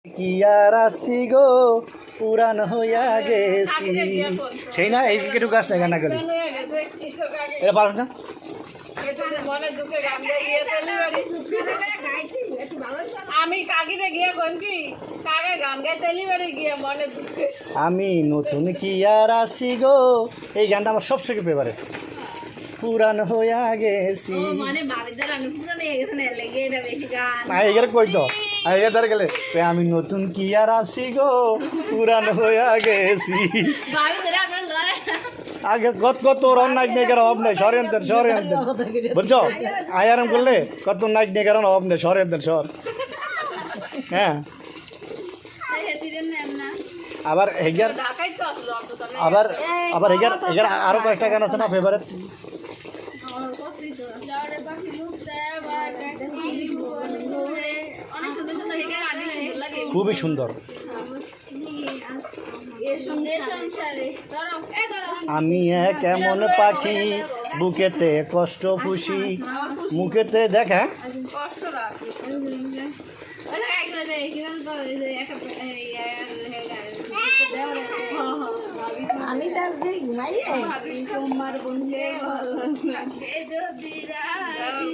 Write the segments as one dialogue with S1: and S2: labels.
S1: কি আর আসি গো পুরান হইয়া গেছি সেই না এই একটু গাছ না গানা গেল এটা পারো না
S2: আমি কাকিরে গিয়ে কোন কি কাকে গান গাইতে বাড়ি গিয়ে মনে দুঃখে
S1: আমি নতুন কি আর আসি গো এই গানটা আমার সবথেকে ফেভারিট পুরান হইয়া গেছি
S2: মানে ভাবিদার আমি পুরো নিয়ে গেছে না লেগে এটা বেশি গান
S1: এগারে কই তো এগারে গেলে আমি নতুন কি আর আসি গো পুরান হইয়া গেছি
S2: ভাবিদার আপনার লড়াই
S1: আগে কত কত রন নাইক নেগার অব নাই সরেন্দ্র বুঝছো আয়ারাম করলে কত নাইক নেগার অব নাই সরেন্দ্র সর হ্যাঁ
S2: তাই হেতিরেন না
S1: আবার হেগার
S2: ঢাকাই তো আসলো অত তো
S1: আবার আবার হেগার হেগার আরো কয়েকটা গান আছে না ফেভারিট
S2: লড়ে বাকি লুকতে বাটা কি ঘুরে অনেক সুন্দর সুন্দর হেগে গান সুন্দর লাগে
S1: খুবই সুন্দর
S2: এ সংসারে ধরো এ ধরো
S1: আমি এক এমন পাখি বুকেতে কষ্ট খুশি মুখেতে দেখা
S2: কষ্ট রাখি ওটা একবার দেই কিমান তো একটা
S3: আমি তার দিয়ে ঘুমাই
S2: তোমার বন্ধে যদি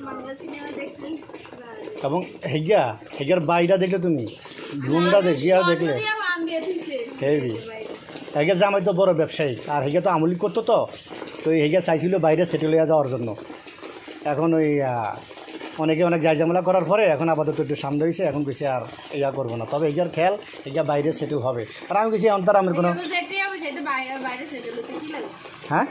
S2: বাংলা সিনেমা দেখছি
S1: এবং হেগা হেগার বাইরা দেখলে তুমি রুমটা দেখিয়া দেখলে হেভি হেগে জামাই তো বড় ব্যবসায়ী আর হেগে তো আমলি করতো তো হেগে চাইছিল বাইরে সেটেল হয়ে যাওয়ার জন্য এখন ওই অনেকে অনেক যাই ঝামেলা করার পরে এখন আপাতত একটু সামনে হয়েছে এখন কিছু আর ইয়া করবো না তবে এগার খেয়াল এগা বাইরে সেটেল হবে আর আমি কিছু অন্তর আমার কোনো
S2: বাইরে সেটা কি লাগে
S1: হ্যাঁ